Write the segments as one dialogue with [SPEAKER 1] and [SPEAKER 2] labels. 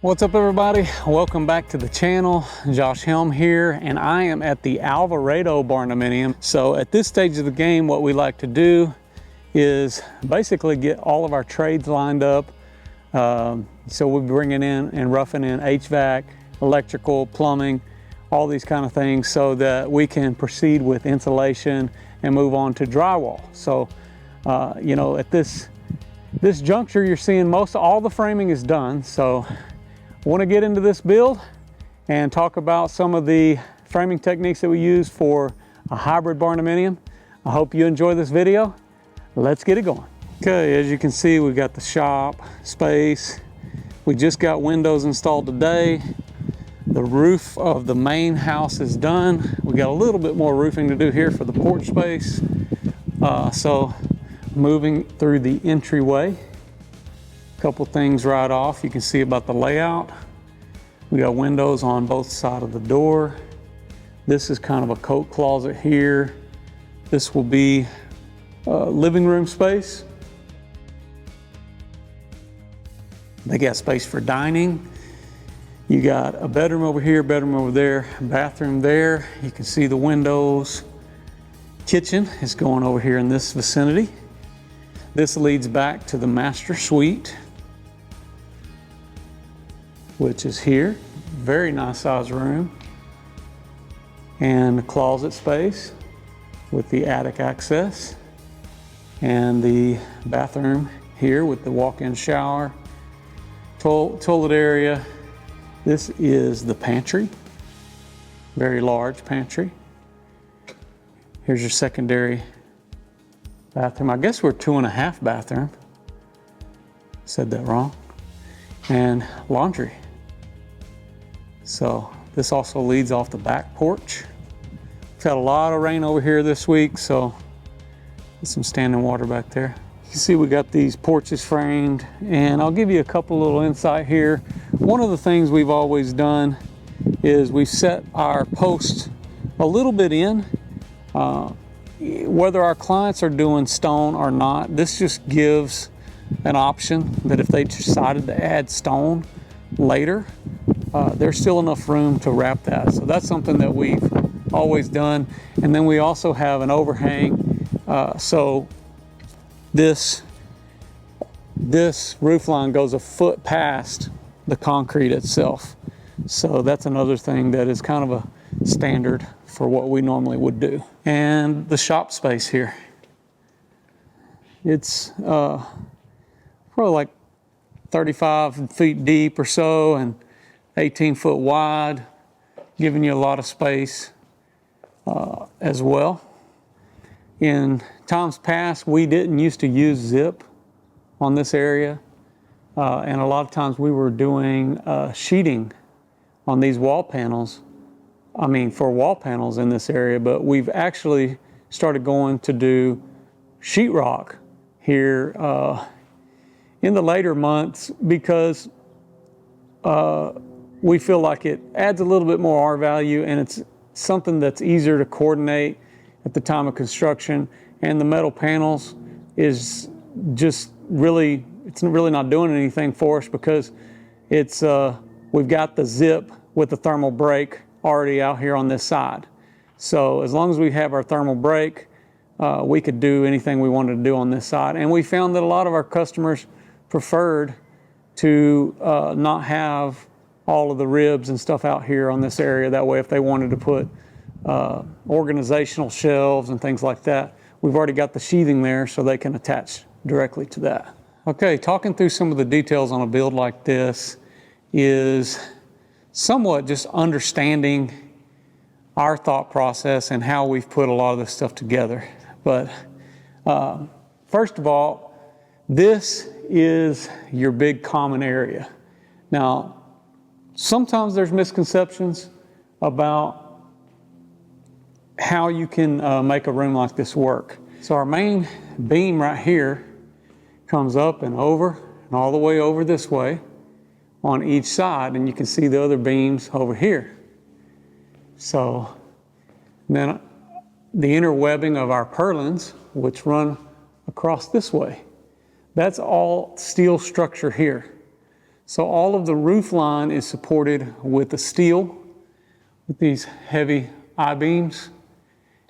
[SPEAKER 1] What's up everybody? Welcome back to the channel. Josh Helm here, and I am at the Alvarado Barndominium. So at this stage of the game, what we like to do is basically get all of our trades lined up. So we're bringing in and roughing in HVAC, electrical, plumbing, all these kind of things so that we can proceed with insulation and move on to drywall. So, you know, at this juncture, you're seeing most all the framing is done. So I want to get into this build and talk about some of the framing techniques that we use for a hybrid barndominium. I hope you enjoy this video. Let's get it going. Okay, as you can see, we got the shop space. We just got windows installed today. The roof of the main house is done. We got a little bit more roofing to do here for the porch space. So moving through the entryway. Couple things right off you can see about the layout. We got windows on both sides of the door. This is kind of a coat closet here. This will be living room space. They got space for dining. You got a bedroom over here, bedroom over there, bathroom there. You can see the windows. Kitchen is going over here in this vicinity. This leads back to the master suite, which is here. Very nice size room. And the closet space with the attic access. And the bathroom here with the walk-in shower, toilet area. This is the pantry, very large pantry. Here's your secondary bathroom. I guess we're 2.5 bathroom. Said that wrong. And laundry. So this also leads off the back porch. We've had a lot of rain over here this week, so there's some standing water back there. You can see we got these porches framed, and I'll give you a couple little insight here. One of the things we've always done is we've set our posts a little bit in. Whether our clients are doing stone or not, this just gives an option that if they decided to add stone later, there's still enough room to wrap that. So that's something that we've always done. And then we also have an overhang. So this roof line goes a foot past the concrete itself. So that's another thing that is kind of a standard for what we normally would do. And the shop space here. It's probably like 35 feet deep or so and 18 foot wide, giving you a lot of space as well. In times past, we didn't used to use zip on this area. And a lot of times we were doing sheeting on these wall panels. I mean, for wall panels in this area, but we've actually started going to do sheetrock here in the later months because we feel like it adds a little bit more R value, and it's something that's easier to coordinate at the time of construction. And the metal panels is just really, it's really not doing anything for us because it's we've got the zip with the thermal break already out here on this side. So as long as we have our thermal break, we could do anything we wanted to do on this side. And we found that a lot of our customers preferred to not have all of the ribs and stuff out here on this area. That way, if they wanted to put organizational shelves and things like that, we've already got the sheathing there so they can attach directly to that. Okay, talking through some of the details on a build like this is somewhat just understanding our thought process and how we've put a lot of this stuff together. But first of all, this is your big common area. Now, sometimes there's misconceptions about how you can make a room like this work. So our main beam right here comes up and over and all the way over this way on each side, and you can see the other beams over here. So then the inner webbing of our purlins, which run across this way, that's all steel structure here. So all of the roof line is supported with the steel, with these heavy I-beams.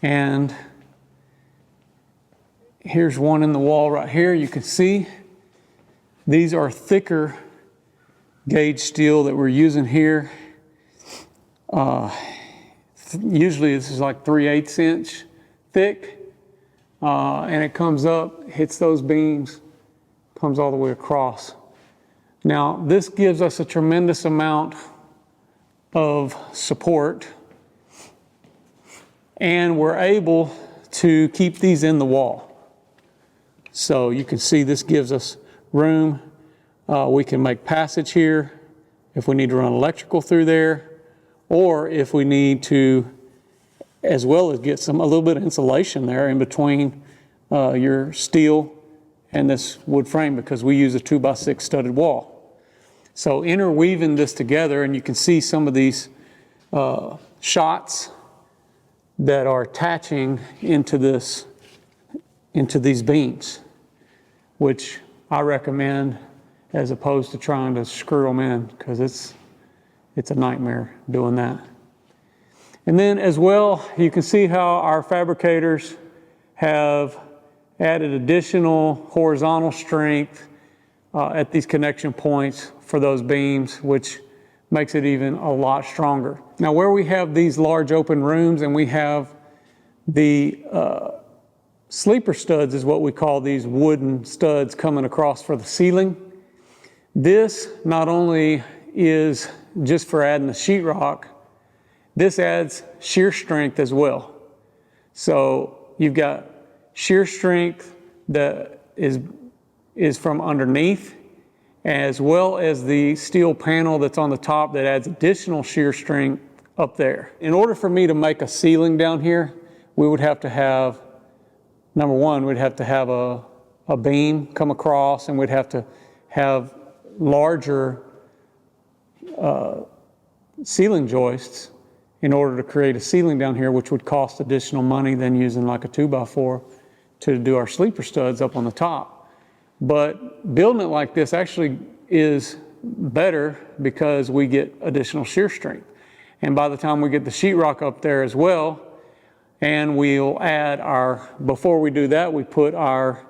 [SPEAKER 1] And here's one in the wall right here. You can see these are thicker gauge steel that we're using here. Usually this is like 3/8 inch thick. And it comes up, hits those beams, comes all the way across. Now, this gives us a tremendous amount of support, and we're able to keep these in the wall. So you can see this gives us room. We can make passage here if we need to run electrical through there, or if we need to, as well as get a little bit of insulation there in between your steel and this wood frame, because we use a 2x6 studded wall. So interweaving this together, and you can see some of these shots that are attaching into these beams, which I recommend as opposed to trying to screw them in, because it's a nightmare doing that. And then as well, you can see how our fabricators have added additional horizontal strength at these connection points for those beams, which makes it even a lot stronger. Now, where we have these large open rooms and we have the sleeper studs, is what we call these wooden studs coming across for the ceiling. This not only is just for adding the sheetrock, this adds shear strength as well. So you've got shear strength that is from underneath, as well as the steel panel that's on the top that adds additional shear strength up there. In order for me to make a ceiling down here, we would have to have, number one, we'd have to have a beam come across, and we'd have to have larger ceiling joists in order to create a ceiling down here, which would cost additional money than using like a 2x4 to do our sleeper studs up on the top. But building it like this actually is better because we get additional shear strength. And by the time we get the sheetrock up there as well, and we'll add before we do that, we put our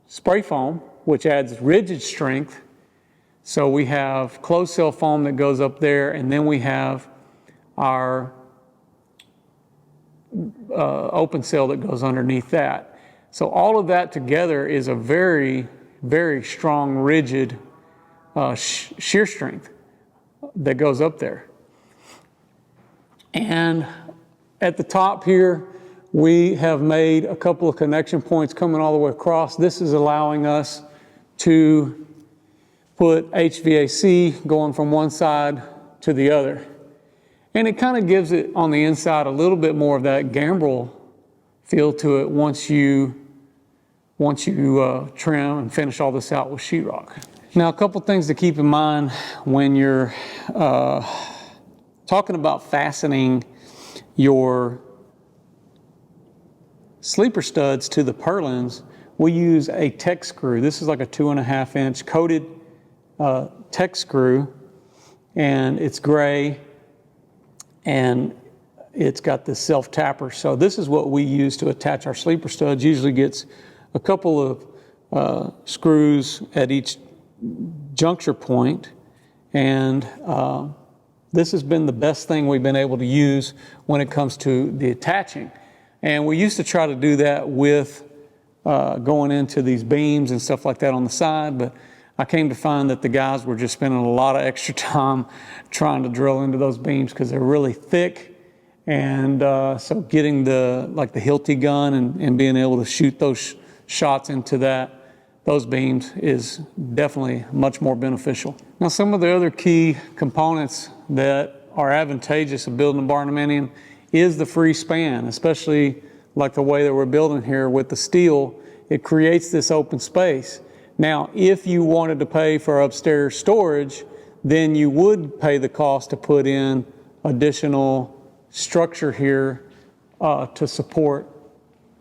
[SPEAKER 1] spray foam, which adds rigid strength. So we have closed cell foam that goes up there, and then we have our open cell that goes underneath that. So all of that together is a very, very strong, rigid shear strength that goes up there. And at the top here, we have made a couple of connection points coming all the way across. This is allowing us to put HVAC going from one side to the other. And it kind of gives it on the inside a little bit more of that gambrel feel to it once you trim and finish all this out with sheetrock. Now, a couple things to keep in mind when you're talking about fastening your sleeper studs to the purlins. We use a Tech screw. This is like a 2.5 inch coated Tech screw, and it's gray, and it's got this self tapper. So this is what we use to attach our sleeper studs. Usually gets a couple of screws at each juncture point, and this has been the best thing we've been able to use when it comes to the attaching. And we used to try to do that with going into these beams and stuff like that on the side, but I came to find that the guys were just spending a lot of extra time trying to drill into those beams because they're really thick. And so getting the Hilti gun and being able to shoot those shots into those beams is definitely much more beneficial. Now, some of the other key components that are advantageous of building a barndominium is the free span, especially like the way that we're building here with the steel. It creates this open space. Now, if you wanted to pay for upstairs storage, then you would pay the cost to put in additional structure here to support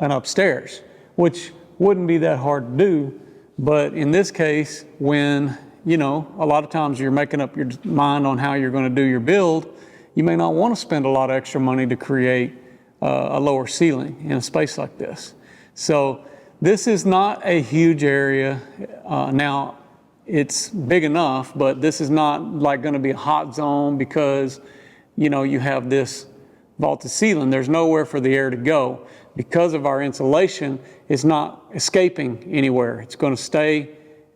[SPEAKER 1] an upstairs, which wouldn't be that hard to do. But in this case, when you know, a lot of times you're making up your mind on how you're going to do your build. You may not want to spend a lot of extra money to create a lower ceiling in a space like this. So this is not a huge area. Now, it's big enough, but this is not like going to be a hot zone because, you know, you have this vaulted ceiling. There's nowhere for the air to go. Because of our insulation, it's not escaping anywhere. It's going to stay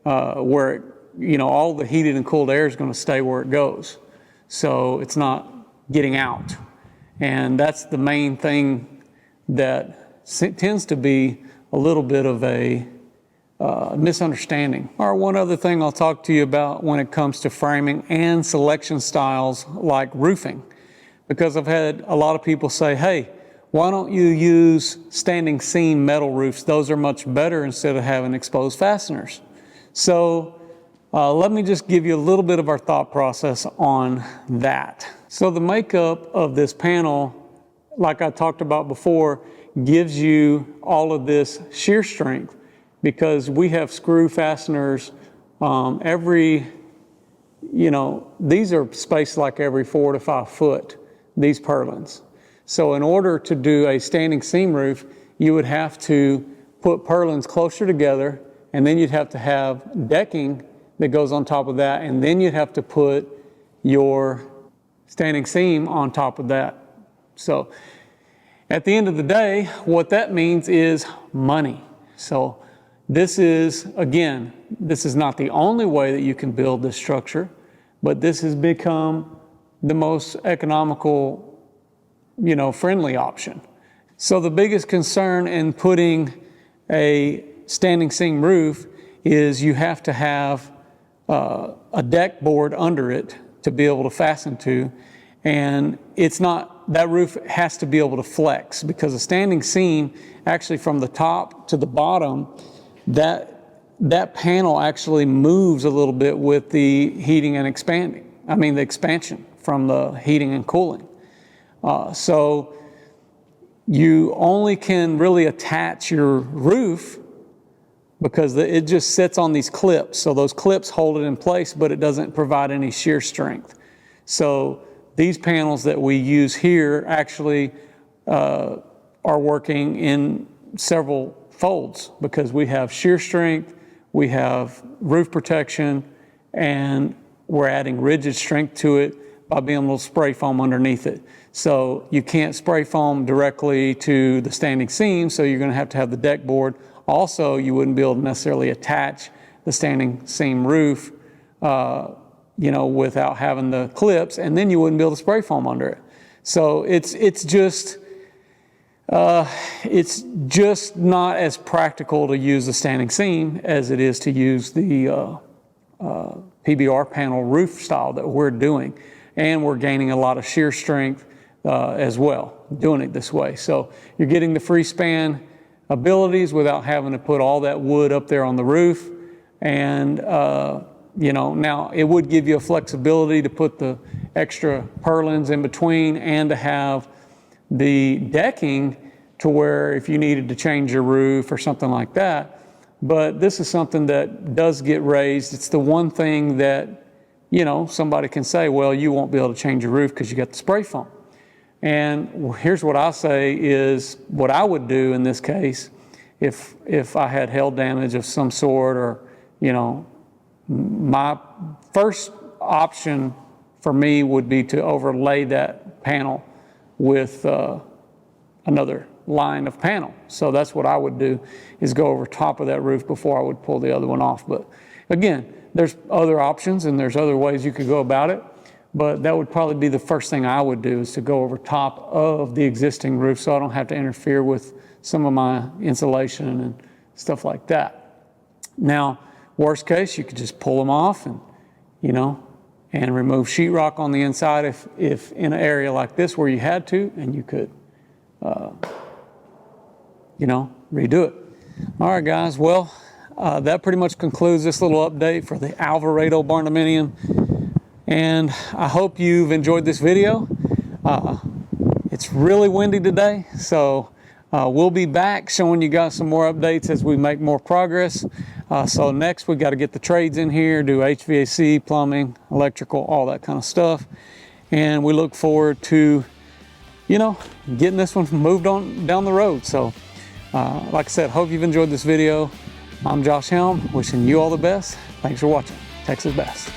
[SPEAKER 1] where, you know, all the heated and cooled air is going to stay where it goes. So it's not getting out. And that's the main thing that tends to be a little bit of a misunderstanding. All right, one other thing I'll talk to you about when it comes to framing and selection styles like roofing, because I've had a lot of people say, hey, why don't you use standing seam metal roofs? Those are much better instead of having exposed fasteners. So let me just give you a little bit of our thought process on that. So the makeup of this panel, like I talked about before, gives you all of this shear strength because we have screw fasteners every, you know, these are spaced like every 4 to 5 foot, these purlins. So in order to do a standing seam roof, you would have to put purlins closer together, and then you'd have to have decking that goes on top of that, and then you'd have to put your standing seam on top of that. So at the end of the day, what that means is money. So this is, again, this is not the only way that you can build this structure, but this has become the most economical, you know, friendly option. So the biggest concern in putting a standing seam roof is you have to have a deck board under it to be able to fasten to, and it's not, that roof has to be able to flex because a standing seam, actually from the top to the bottom, that panel actually moves a little bit with the heating and expanding. I mean the expansion from the heating and cooling. So you only can really attach your roof because it just sits on these clips. So those clips hold it in place, but it doesn't provide any shear strength. So these panels that we use here actually are working in several folds because we have shear strength, we have roof protection, and we're adding rigid strength to it by being able to spray foam underneath it. So you can't spray foam directly to the standing seam, so you're going to have the deck board. Also, you wouldn't be able to necessarily attach the standing seam roof, you know, without having the clips, and then you wouldn't be able to spray foam under it. So it's just not as practical to use the standing seam as it is to use the PBR panel roof style that we're doing. And we're gaining a lot of shear strength as well, doing it this way. So you're getting the free span abilities without having to put all that wood up there on the roof. And, you know, now it would give you a flexibility to put the extra purlins in between and to have the decking to where if you needed to change your roof or something like that. But this is something that does get raised. It's the one thing that, you know, somebody can say, well, you won't be able to change your roof because you got the spray foam. And here's what I say is what I would do in this case if I had hail damage of some sort, or, you know, my first option for me would be to overlay that panel with another line of panel. So that's what I would do, is go over top of that roof before I would pull the other one off. But again, there's other options and there's other ways you could go about it. But that would probably be the first thing I would do, is to go over top of the existing roof so I don't have to interfere with some of my insulation and stuff like that. Now, worst case, you could just pull them off and, you know, and remove sheetrock on the inside if in an area like this where you had to, and you could, you know, redo it. All right, guys. Well, that pretty much concludes this little update for the Alvarado Barndominium. And I hope you've enjoyed this video. It's really windy today, so we'll be back showing you guys some more updates as we make more progress. So next we got to get the trades in here, do HVAC, plumbing, electrical, all that kind of stuff. And we look forward to, you know, getting this one moved on down the road. So like I said, hope you've enjoyed this video. I'm Josh Helm, wishing you all the best. Thanks for watching. Texas Best.